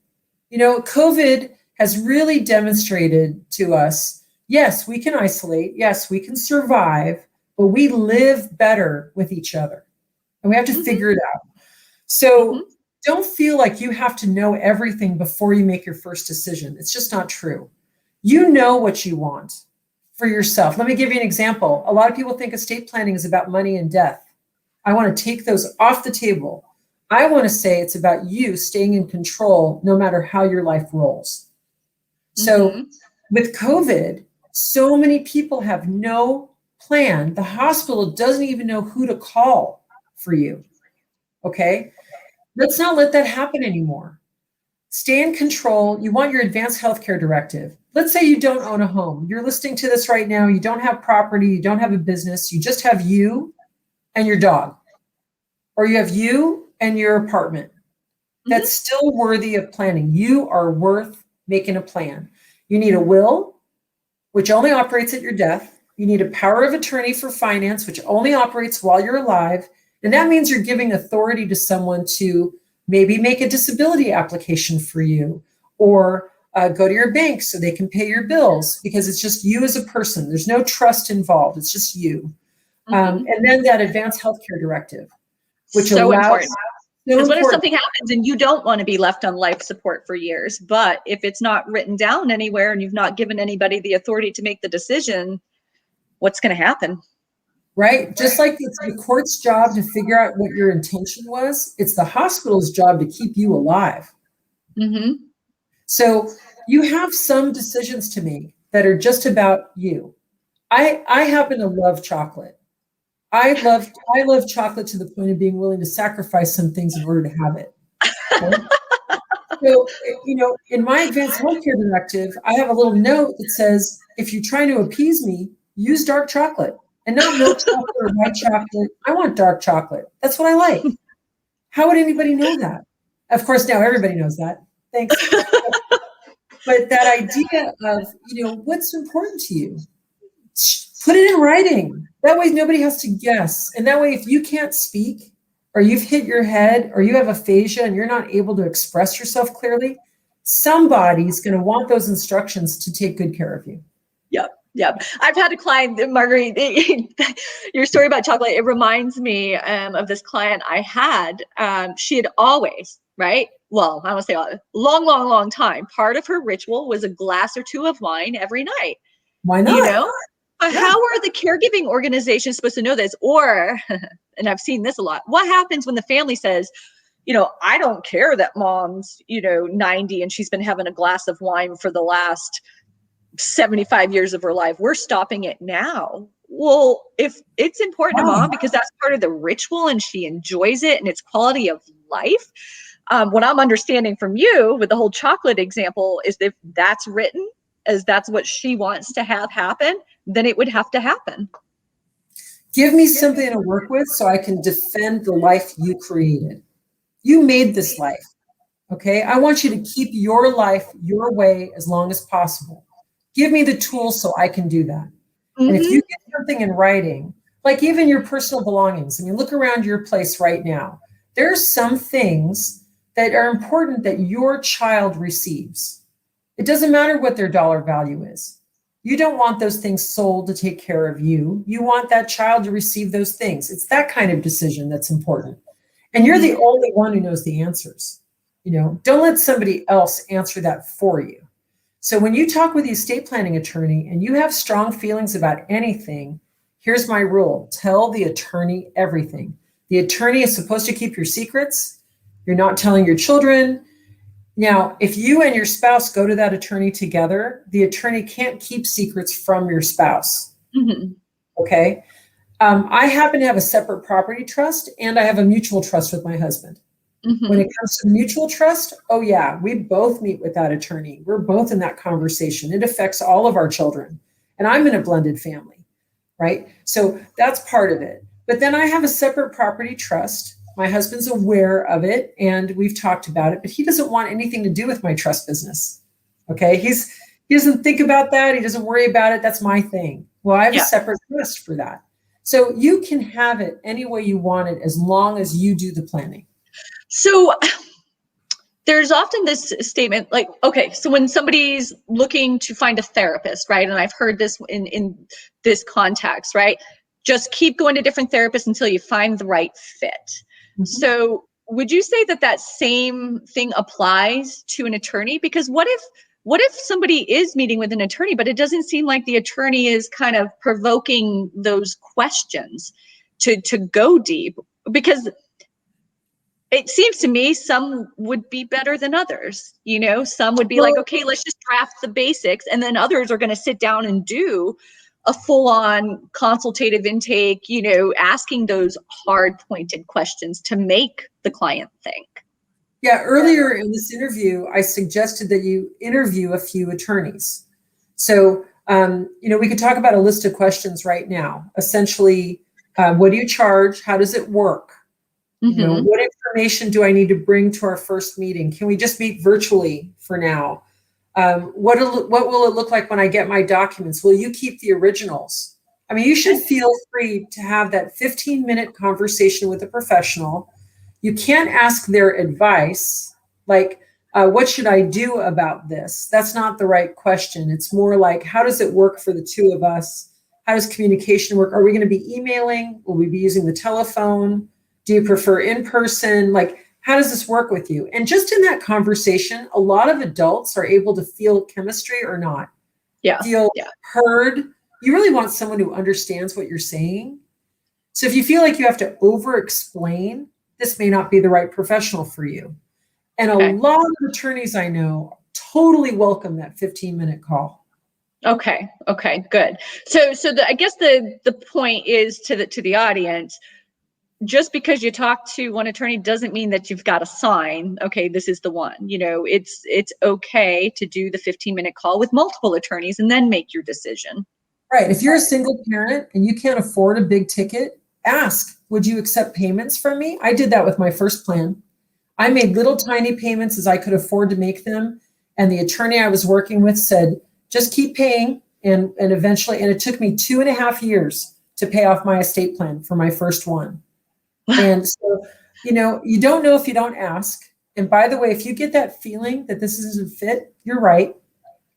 COVID has really demonstrated to us, yes, we can isolate. Yes, we can survive, but we live better with each other. And we have to figure it out. So don't feel like you have to know everything before you make your first decision. It's just not true. You know what you want for yourself. Let me give you an example. A lot of people think estate planning is about money and death. I want to take those off the table. I want to say it's about you staying in control no matter how your life rolls. So with COVID, so many people have no plan. The hospital doesn't even know who to call for you. Okay? Let's not let that happen anymore. Stay in control. You want your advanced healthcare directive. Let's say you don't own a home. You're listening to this right now. You don't have property. You don't have a business. You just have you and your dog. Or you have you and your apartment. That's still worthy of planning. You are worth making a plan. You need a will, which only operates at your death. You need a power of attorney for finance, which only operates while you're alive. And that means you're giving authority to someone to maybe make a disability application for you, or go to your bank so they can pay your bills, because it's just you as a person. There's no trust involved. It's just you. And then that advanced healthcare directive, which so allows... important. Because what if something happens and you don't want to be left on life support for years? But if it's not written down anywhere and you've not given anybody the authority to make the decision, what's going to happen? Right? Just like it's the court's job to figure out what your intention was, it's the hospital's job to keep you alive. So you have some decisions to make that are just about you. I happen to love chocolate. I love chocolate to the point of being willing to sacrifice some things in order to have it. Okay? So, in my advanced healthcare directive, I have a little note that says, if you're trying to appease me, use dark chocolate. And not milk chocolate or white chocolate. I want dark chocolate. That's what I like. How would anybody know that? Of course, now everybody knows that. Thanks. But that idea of, what's important to you, put it in writing. That way nobody has to guess. And that way, if you can't speak, or you've hit your head, or you have aphasia and you're not able to express yourself clearly, somebody's going to want those instructions to take good care of you. Yep. I've had a client, Marguerite, your story about chocolate, it reminds me of this client I had. She had always, right? Well, I want to say long time. Part of her ritual was a glass or two of wine every night. Why not? But how are the caregiving organizations supposed to know this? Or, and I've seen this a lot, what happens when the family says, I don't care that mom's, 90 and she's been having a glass of wine for the last 75 years of her life. We're stopping it now. Well, if it's important to mom because that's part of the ritual and she enjoys it and it's quality of life. What I'm understanding from you with the whole chocolate example is if that's written as that's what she wants to have happen, then it would have to happen. Give me something to work with so I can defend the life you created. You made this life, okay? I want you to keep your life your way as long as possible. Give me the tools so I can do that. Mm-hmm. And if you get something in writing, like even your personal belongings, I mean, look around your place right now. There's some things that are important that your child receives. It doesn't matter what their dollar value is. You don't want those things sold to take care of you. You want that child to receive those things. It's that kind of decision that's important. And you're the only one who knows the answers. Don't let somebody else answer that for you. So when you talk with the estate planning attorney and you have strong feelings about anything, here's my rule. Tell the attorney everything. The attorney is supposed to keep your secrets. You're not telling your children. Now, if you and your spouse go to that attorney together, the attorney can't keep secrets from your spouse. Mm-hmm. Okay? I happen to have a separate property trust and I have a mutual trust with my husband. Mm-hmm. When it comes to mutual trust, oh yeah, we both meet with that attorney. We're both in that conversation. It affects all of our children. And I'm in a blended family, right? So that's part of it. But then I have a separate property trust. My husband's aware of it and we've talked about it, but he doesn't want anything to do with my trust business. Okay. He doesn't think about that. He doesn't worry about it. That's my thing. Well, I have a separate trust for that. So you can have it any way you want it as long as you do the planning. So there's often this statement like, okay, so when somebody's looking to find a therapist, right? And I've heard this in this context, right? Just keep going to different therapists until you find the right fit. Mm-hmm. So would you say that same thing applies to an attorney? Because what if somebody is meeting with an attorney, but it doesn't seem like the attorney is kind of provoking those questions to go deep? Because it seems to me some would be better than others. Some would be like, okay, let's just draft the basics. And then others are going to sit down and do a full-on consultative intake, asking those hard pointed questions to make the client think. Yeah, earlier in this interview, I suggested that you interview a few attorneys. So, we could talk about a list of questions right now. Essentially, what do you charge? How does it work? Mm-hmm. What information do I need to bring to our first meeting? Can we just meet virtually for now? What will it look like when I get my documents? Will you keep the originals? I mean, you should feel free to have that 15-minute conversation with a professional. You can't ask their advice, like, what should I do about this? That's not the right question. It's more like, how does it work for the two of us? How does communication work? Are we going to be emailing? Will we be using the telephone? Do you prefer in person? Like, how does this work with you? And just in that conversation, a lot of adults are able to feel chemistry or not. Feel heard. You really want someone who understands what you're saying. So if you feel like you have to over-explain, this may not be the right professional for you. And a lot of attorneys I know totally welcome that 15-minute call. Okay, good. So I guess the point is to the audience, just because you talk to one attorney doesn't mean that you've got to sign, okay, this is the one. It's okay to do the 15-minute call with multiple attorneys and then make your decision. Right. If you're a single parent and you can't afford a big ticket, ask, would you accept payments from me? I did that with my first plan. I made little tiny payments as I could afford to make them. And the attorney I was working with said, just keep paying. And eventually, and it took me 2.5 years to pay off my estate plan for my first one. And so, you don't know if you don't ask. And by the way, if you get that feeling that this isn't fit, you're right.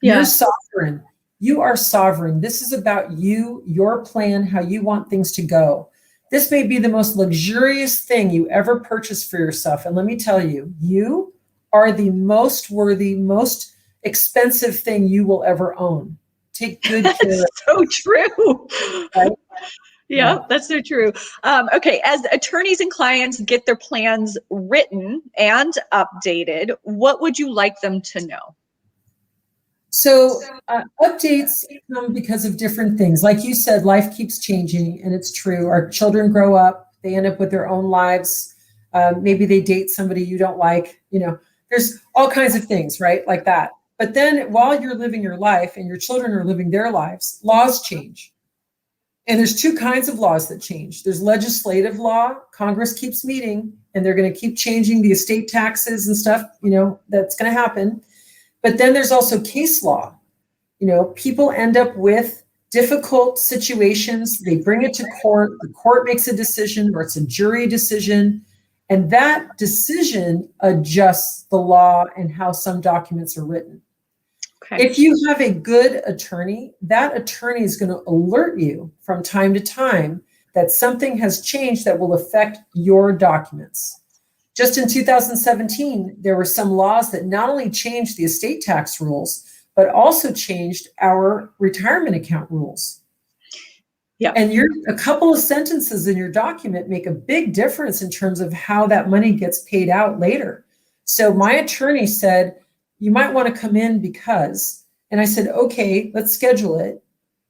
Yeah. You're sovereign. You are sovereign. This is about you, your plan, how you want things to go. This may be the most luxurious thing you ever purchased for yourself. And let me tell you, you are the most worthy, most expensive thing you will ever own. take good care of So true. right? Yeah, that's so true. Okay, as attorneys and clients get their plans written and updated, what would you like them to know? So updates come because of different things. Like you said, life keeps changing, and it's true. Our children grow up, they end up with their own lives. Maybe they date somebody you don't like. There's all kinds of things, right? Like that. But then while you're living your life and your children are living their lives, laws change. And there's two kinds of laws that change. There's legislative law. Congress keeps meeting, and they're going to keep changing the estate taxes and stuff, that's going to happen. But then there's also case law. People end up with difficult situations. They bring it to court. The court makes a decision, or it's a jury decision. And that decision adjusts the law and how some documents are written. Okay. If you have a good attorney, that attorney is going to alert you from time to time that something has changed that will affect your documents. Just in 2017, there were some laws that not only changed the estate tax rules, but also changed our retirement account rules. Yeah. And a couple of sentences in your document make a big difference in terms of how that money gets paid out later. So my attorney said, you might want to come in because, and I said, okay, let's schedule it.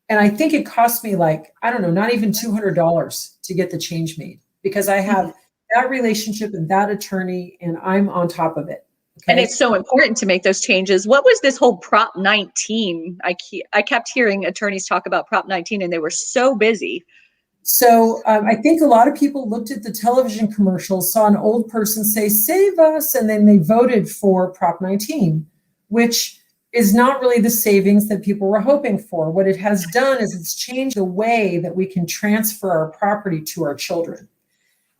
And I think it cost me not even $200 to get the change made, because I have that relationship and that attorney, and I'm on top of it. Okay? And it's so important to make those changes. What was this whole Prop 19? I kept hearing attorneys talk about Prop 19, and they were so busy. So I think a lot of people looked at the television commercials, saw an old person say, save us, and then they voted for Prop 19, which is not really the savings that people were hoping for. What it has done is it's changed the way that we can transfer our property to our children.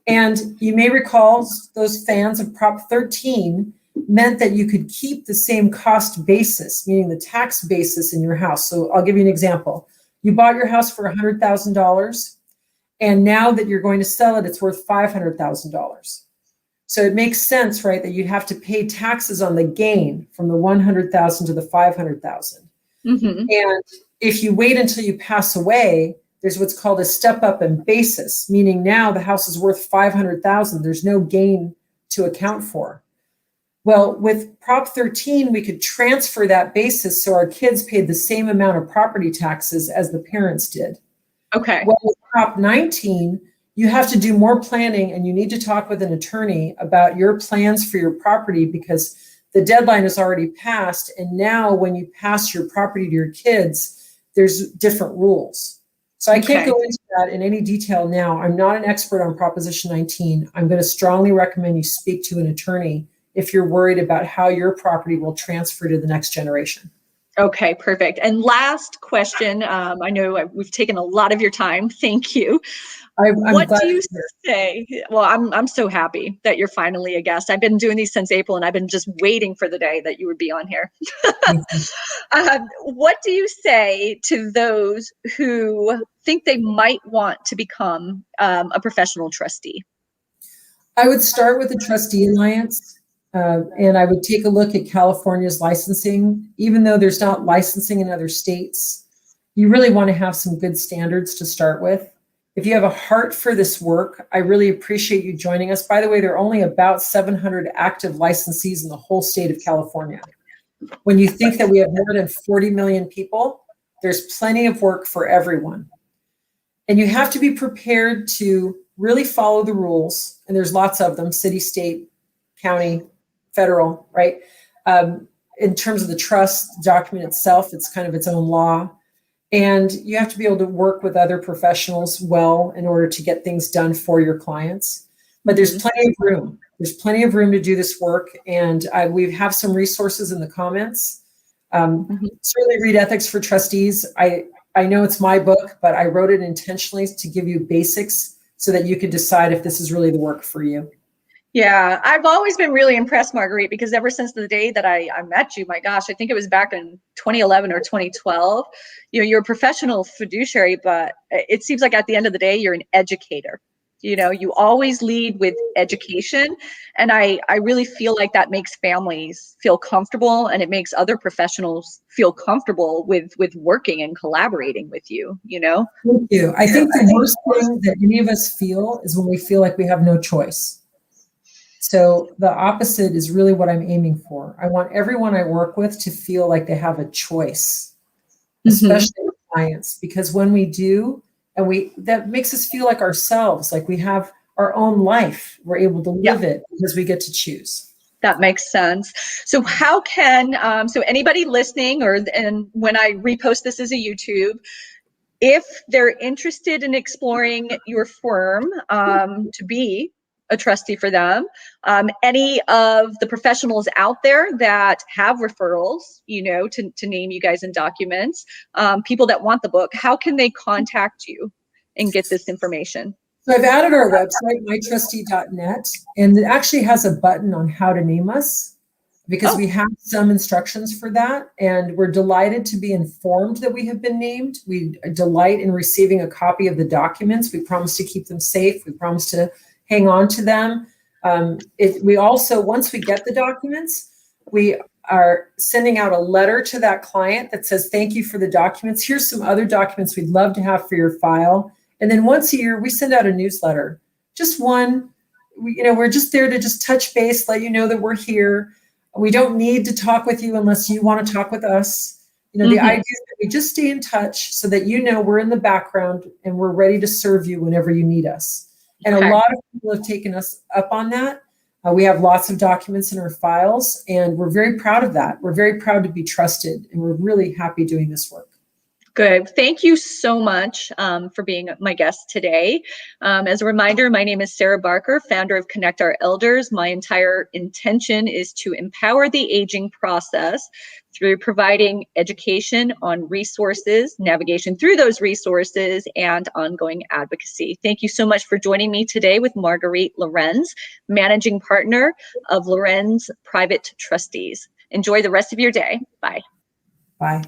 And you may recall, those fans of Prop 13 meant that you could keep the same cost basis, meaning the tax basis in your house. So I'll give you an example. You bought your house for $100,000, and now that you're going to sell it, it's worth $500,000. So it makes sense, right, that you'd have to pay taxes on the gain from the $100,000 to the $500,000. Mm-hmm. And if you wait until you pass away, there's what's called a step up in basis, meaning now the house is worth $500,000. There's no gain to account for. Well, with Prop 13, we could transfer that basis so our kids paid the same amount of property taxes as the parents did. Okay. Well, with Prop 19, you have to do more planning, and you need to talk with an attorney about your plans for your property, because the deadline is already passed. And now when you pass your property to your kids, there's different rules. So I can't go into that in any detail now. I'm not an expert on Proposition 19. I'm going to strongly recommend you speak to an attorney if you're worried about how your property will transfer to the next generation. Okay, perfect. And last question. I know we've taken a lot of your time. Thank you. What do you say? Well, I'm so happy that you're finally a guest. I've been doing these since April, and I've been just waiting for the day that you would be on here. What do you say to those who think they might want to become a professional trustee? I would start with the Trustee Alliance. And I would take a look at California's licensing. Even though there's not licensing in other states, you really want to have some good standards to start with. If you have a heart for this work, I really appreciate you joining us. By the way, there are only about 700 active licensees in the whole state of California. When you think that we have more than 40 million people, there's plenty of work for everyone. And you have to be prepared to really follow the rules. And there's lots of them: city, state, county, federal, right? In terms of the trust document itself, it's kind of its own law. And you have to be able to work with other professionals well in order to get things done for your clients. But there's plenty of room. There's plenty of room to do this work. And we have some resources in the comments. Certainly read Ethics for Trustees. I know it's my book, but I wrote it intentionally to give you basics so that you could decide if this is really the work for you. Yeah, I've always been really impressed, Marguerite, because ever since the day that I met you, my gosh, I think it was back in 2011 or 2012, you're a professional fiduciary, but it seems like at the end of the day, you're an educator. You always lead with education. And I really feel like that makes families feel comfortable, and it makes other professionals feel comfortable with working and collaborating with you, Thank you. I think the worst thing that any of us feel is when we feel like we have no choice. So the opposite is really what I'm aiming for. I want everyone I work with to feel like they have a choice, especially clients, because when we do, and that makes us feel like ourselves, like we have our own life. We're able to live it because we get to choose. That makes sense. So how can, so anybody listening, and when I repost this as a YouTube, if they're interested in exploring your firm to be a trustee for them, any of the professionals out there that have referrals, to name you guys in documents, people that want the book, how can they contact you and get this information? So I've added our website, mytrustee.net, and it actually has a button on how to name us, because we have some instructions for that. And we're delighted to be informed that we have been named. We delight in receiving a copy of the documents. We promise to keep them safe. We promise to hang on to them. We also, once we get the documents, we are sending out a letter to that client that says, thank you for the documents. Here's some other documents we'd love to have for your file. And then once a year, we send out a newsletter, just one. We're just there to just touch base, let you know that we're here. We don't need to talk with you unless you want to talk with us. The idea is that we just stay in touch so that we're in the background and we're ready to serve you whenever you need us. And a lot of people have taken us up on that. We have lots of documents in our files, and we're very proud of that. We're very proud to be trusted, and we're really happy doing this work. Good. Thank you so much for being my guest today. As a reminder, my name is Sarah Barker, founder of Connect Our Elders. My entire intention is to empower the aging process through providing education on resources, navigation through those resources, and ongoing advocacy. Thank you so much for joining me today with Marguerite Lorenz, managing partner of Lorenz Private Trustees. Enjoy the rest of your day. Bye. Bye.